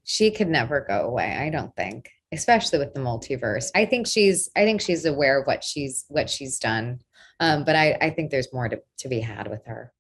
She could never go away, I don't think, especially with the multiverse. I think she's aware of what she's done. But I think there's more to be had with her.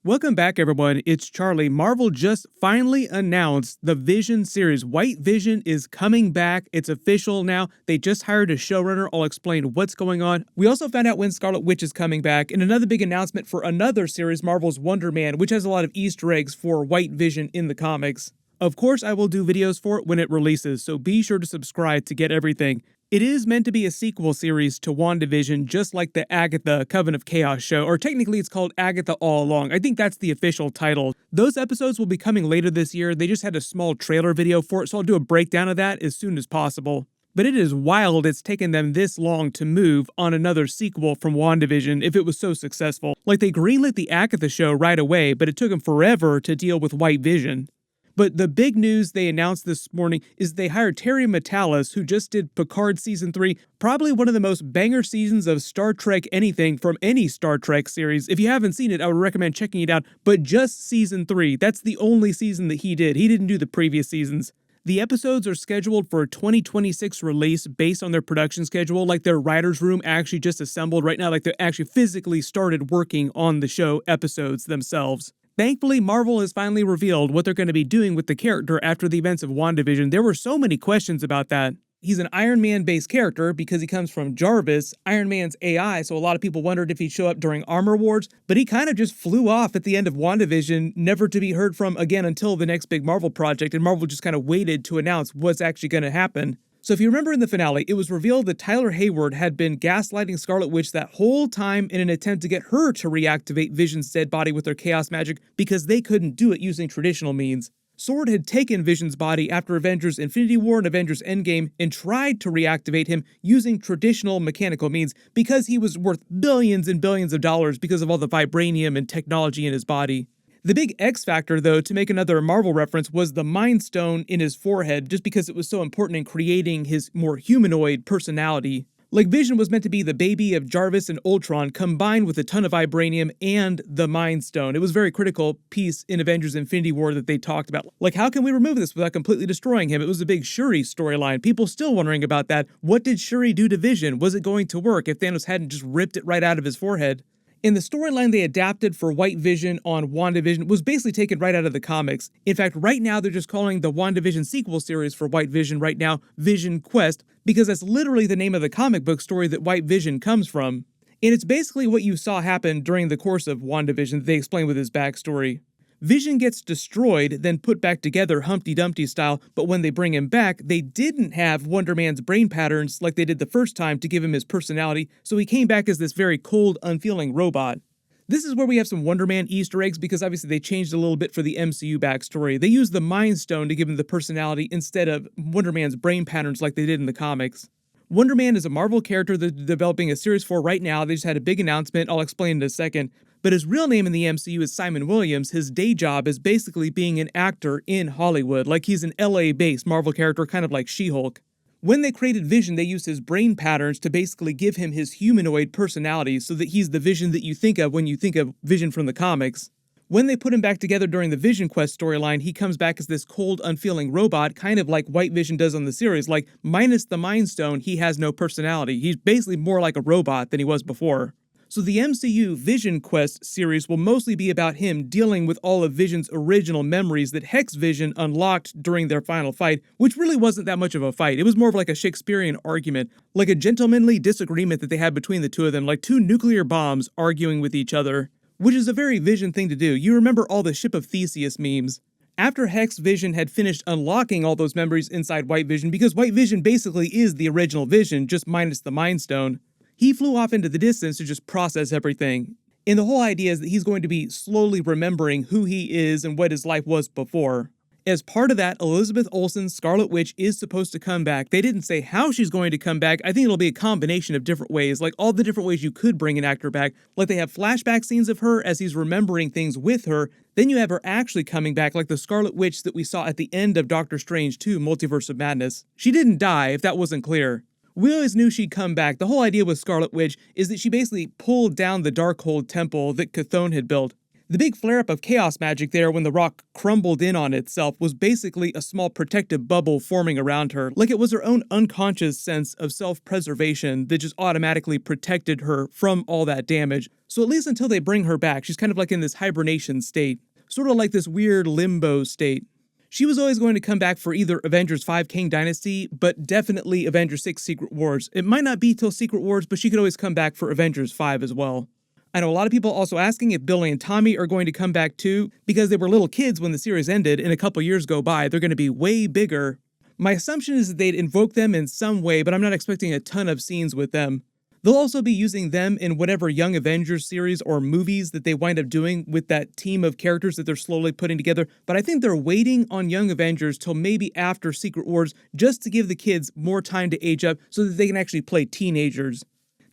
Welcome back, everyone. It's Charlie. Marvel just finally announced the Vision series. White Vision is coming back. It's official now. They just hired a showrunner. I'll explain what's going on. We also found out when Scarlet Witch is coming back, and another big announcement for another series, Marvel's Wonder Man, which has a lot of Easter eggs for White Vision in the comics. Of course, I will do videos for it when it releases, so be sure to subscribe to get everything. It is meant to be a sequel series to Wandavision, just like the Agatha Coven of Chaos show, or technically it's called Agatha All Along. I think that's the official title. Those episodes will be coming later this year. They just had a small trailer video for it, so I'll do a breakdown of that as soon as possible. But it is wild it's taken them this long to move on another sequel from WandaVision if it was so successful. Like, they greenlit the Agatha show right away, but it took them forever to deal with White Vision. But the big news they announced this morning is they hired Terry Matalas, who just did Picard Season 3, probably one of the most banger seasons of Star Trek anything from any Star Trek series. If you haven't seen it, I would recommend checking it out, but just Season 3. That's the only season that he did. He didn't do the previous seasons. The episodes are scheduled for a 2026 release based on their production schedule, like their writer's room actually just assembled right now, like they actually physically started working on the show episodes themselves. Thankfully, Marvel has finally revealed what they're going to be doing with the character after the events of WandaVision. There were so many questions about that. He's an Iron Man-based character because he comes from Jarvis, Iron Man's AI, so a lot of people wondered if he'd show up during Armor Wars, but he kind of just flew off at the end of WandaVision, never to be heard from again until the next big Marvel project, and Marvel just kind of waited to announce what's actually going to happen. So if you remember in the finale, it was revealed that Tyler Hayward had been gaslighting Scarlet Witch that whole time in an attempt to get her to reactivate Vision's dead body with their chaos magic because they couldn't do it using traditional means. SWORD had taken Vision's body after Avengers Infinity War and Avengers Endgame and tried to reactivate him using traditional mechanical means because he was worth billions and billions of dollars because of all the vibranium and technology in his body. The big X factor, though, to make another Marvel reference, was the Mind Stone in his forehead, just because it was so important in creating his more humanoid personality. Like, Vision was meant to be the baby of Jarvis and Ultron combined with a ton of vibranium and the Mind Stone. It was a very critical piece in Avengers Infinity War that they talked about. Like, how can we remove this without completely destroying him? It was a big Shuri storyline. People still wondering about that. What did Shuri do to Vision? Was it going to work if Thanos hadn't just ripped it right out of his forehead? In the storyline they adapted for White Vision on WandaVision was basically taken right out of the comics. In fact, right now they're just calling the WandaVision sequel series for White Vision right now Vision Quest, because that's literally the name of the comic book story that White Vision comes from. And it's basically what you saw happen during the course of WandaVision that they explain with his backstory. Vision gets destroyed, then put back together Humpty Dumpty style, but when they bring him back, they didn't have Wonder Man's brain patterns like they did the first time to give him his personality, so he came back as this very cold, unfeeling robot. This is where we have some Wonder Man Easter eggs because obviously they changed a little bit for the MCU backstory. They used the Mind Stone to give him the personality instead of Wonder Man's brain patterns like they did in the comics. Wonder Man is a Marvel character that they're developing a series for right now. They just had a big announcement, I'll explain in a second. But his real name in the MCU is Simon Williams. His day job is basically being an actor in Hollywood, like he's an LA-based Marvel character, kind of like She-Hulk. When they created Vision, they used his brain patterns to basically give him his humanoid personality so that he's the Vision that you think of when you think of Vision from the comics. When they put him back together during the Vision Quest storyline, he comes back as this cold, unfeeling robot, kind of like White Vision does on the series. Like, minus the Mind Stone, he has no personality. He's basically more like a robot than he was before. So the MCU Vision Quest series will mostly be about him dealing with all of Vision's original memories that Hex Vision unlocked during their final fight, which really wasn't that much of a fight. It was more of like a Shakespearean argument, like a gentlemanly disagreement that they had between the two of them, like two nuclear bombs arguing with each other, which is a very Vision thing to do. You remember all the Ship of Theseus memes. After Hex Vision had finished unlocking all those memories inside White Vision, because White Vision basically is the original Vision, just minus the Mind Stone, he flew off into the distance to just process everything. And the whole idea is that he's going to be slowly remembering who he is and what his life was before. As part of that, Elizabeth Olsen's Scarlet Witch is supposed to come back. They didn't say how she's going to come back. I think it'll be a combination of different ways, like all the different ways you could bring an actor back. Like they have flashback scenes of her as he's remembering things with her. Then you have her actually coming back, like the Scarlet Witch that we saw at the end of Doctor Strange 2, Multiverse of Madness. She didn't die, if that wasn't clear. We always knew she'd come back. The whole idea with Scarlet Witch is that she basically pulled down the Darkhold temple that Cthon had built. The big flare-up of chaos magic there when the rock crumbled in on itself was basically a small protective bubble forming around her, like it was her own unconscious sense of self-preservation that just automatically protected her from all that damage. So at least until they bring her back, she's kind of like in this hibernation state, sort of like this weird limbo state. She was always going to come back for either Avengers 5 Kang Dynasty, but definitely Avengers 6 Secret Wars. It might not be till Secret Wars, but she could always come back for Avengers 5 as well. I know a lot of people also asking if Billy and Tommy are going to come back too, because they were little kids when the series ended, and a couple years go by, they're going to be way bigger. My assumption is that they'd invoke them in some way, but I'm not expecting a ton of scenes with them. They'll also be using them in whatever Young Avengers series or movies that they wind up doing with that team of characters that they're slowly putting together, but I think they're waiting on Young Avengers till maybe after Secret Wars just to give the kids more time to age up so that they can actually play teenagers.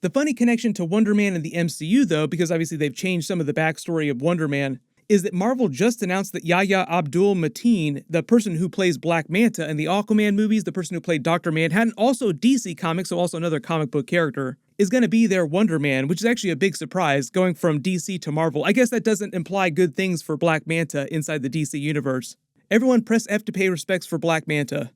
The funny connection to Wonder Man in the MCU, though, because obviously they've changed some of the backstory of Wonder Man, is that Marvel just announced that Yahya Abdul-Mateen, the person who plays Black Manta in the Aquaman movies, the person who played Dr. Manhattan, also DC Comics, so also another comic book character, is going to be their Wonder Man, which is actually a big surprise, going from DC to Marvel. I guess that doesn't imply good things for Black Manta inside the DC universe. Everyone press F to pay respects for Black Manta.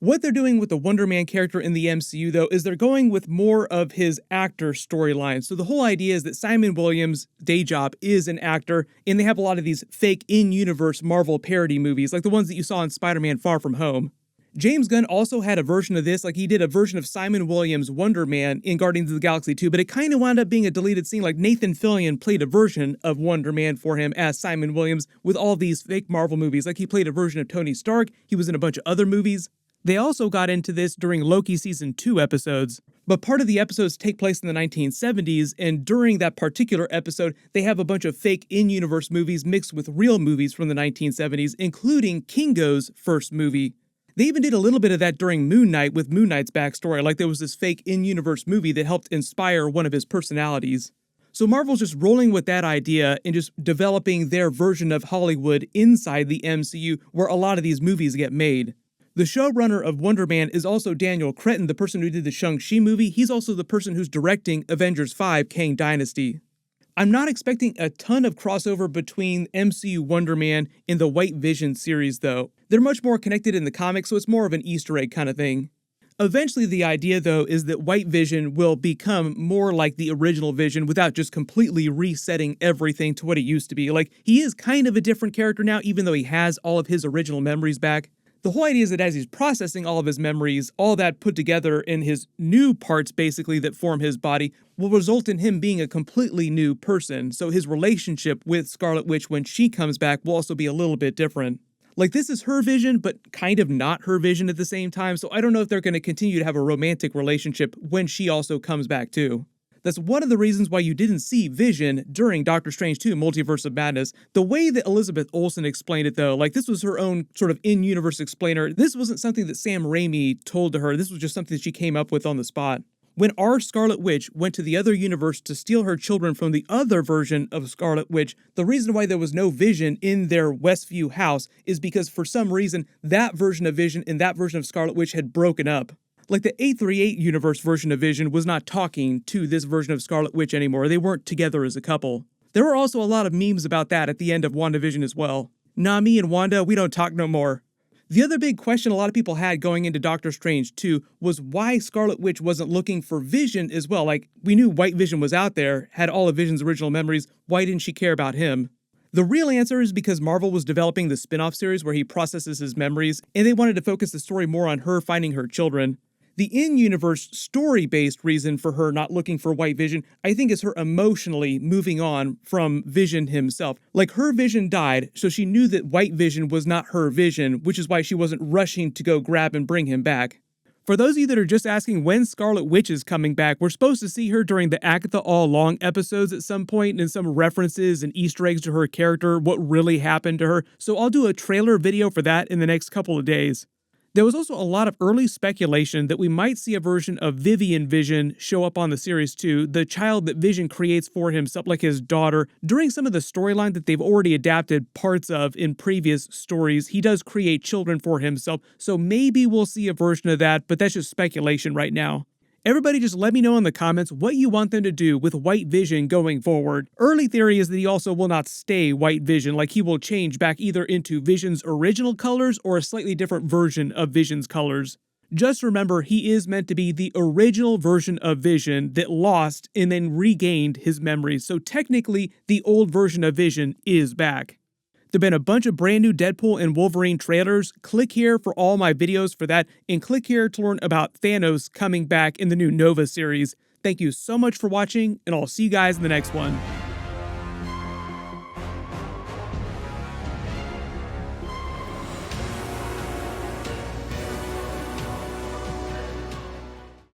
What they're doing with the Wonder Man character in the MCU, though, is they're going with more of his actor storyline. So the whole idea is that Simon Williams' day job is an actor, and they have a lot of these fake in-universe Marvel parody movies, like the ones that you saw in Spider-Man Far From Home. James Gunn also had a version of this, like he did a version of Simon Williams' Wonder Man in Guardians of the Galaxy 2, but it kind of wound up being a deleted scene, like Nathan Fillion played a version of Wonder Man for him as Simon Williams with all these fake Marvel movies, like he played a version of Tony Stark, he was in a bunch of other movies. They also got into this during Loki Season 2 episodes, but part of the episodes take place in the 1970s, and during that particular episode, they have a bunch of fake in-universe movies mixed with real movies from the 1970s, including Kingo's first movie. They even did a little bit of that during Moon Knight with Moon Knight's backstory, like there was this fake in-universe movie that helped inspire one of his personalities. So Marvel's just rolling with that idea and just developing their version of Hollywood inside the MCU, where a lot of these movies get made. The showrunner of Wonder Man is also Daniel Cretton, the person who did the Shang-Chi movie. He's also the person who's directing Avengers 5 Kang Dynasty. I'm not expecting a ton of crossover between MCU Wonder Man and the White Vision series, though. They're much more connected in the comics, so it's more of an Easter egg kind of thing. Eventually, the idea, though, is that White Vision will become more like the original Vision without just completely resetting everything to what it used to be. Like, he is kind of a different character now, even though he has all of his original memories back. The whole idea is that as he's processing all of his memories, all that put together in his new parts, basically, that form his body, will result in him being a completely new person. So his relationship with Scarlet Witch when she comes back will also be a little bit different. Like, this is her vision, but kind of not her vision at the same time, so I don't know if they're going to continue to have a romantic relationship when she also comes back too. That's one of the reasons why you didn't see Vision during Doctor Strange 2 Multiverse of Madness. The way that Elizabeth Olsen explained it, though, like this was her own sort of in-universe explainer. This wasn't something that Sam Raimi told to her. This was just something that she came up with on the spot. When our Scarlet Witch went to the other universe to steal her children from the other version of Scarlet Witch, the reason why there was no Vision in their Westview house is because for some reason that version of Vision and that version of Scarlet Witch had broken up. Like the 838 universe version of Vision was not talking to this version of Scarlet Witch anymore. They weren't together as a couple. There were also a lot of memes about that at the end of WandaVision as well. Nah, me and Wanda, we don't talk no more. The other big question a lot of people had going into Doctor Strange 2 was why Scarlet Witch wasn't looking for Vision as well. Like, we knew White Vision was out there, had all of Vision's original memories. Why didn't she care about him? The real answer is because Marvel was developing the spin-off series where he processes his memories, and they wanted to focus the story more on her finding her children. The in-universe story-based reason for her not looking for White Vision, I think, is her emotionally moving on from Vision himself. Like, her Vision died, so she knew that White Vision was not her Vision, which is why she wasn't rushing to go grab and bring him back. For those of you that are just asking when Scarlet Witch is coming back, we're supposed to see her during the Agatha All Along episodes at some point, and some references and Easter eggs to her character, what really happened to her, so I'll do a trailer video for that in the next couple of days. There was also a lot of early speculation that we might see a version of Vivian Vision show up on the series too, the child that Vision creates for himself, like his daughter. During some of the storyline that they've already adapted parts of in previous stories, he does create children for himself, so maybe we'll see a version of that, but that's just speculation right now. Everybody just let me know in the comments what you want them to do with White Vision going forward. Early theory is that he also will not stay White Vision, like he will change back either into Vision's original colors or a slightly different version of Vision's colors. Just remember, he is meant to be the original version of Vision that lost and then regained his memories, so technically the old version of Vision is back. There have been a bunch of brand new Deadpool and Wolverine trailers. Click here for all my videos for that, and click here to learn about Thanos coming back in the new Nova series. Thank you so much for watching, and I'll see you guys in the next one.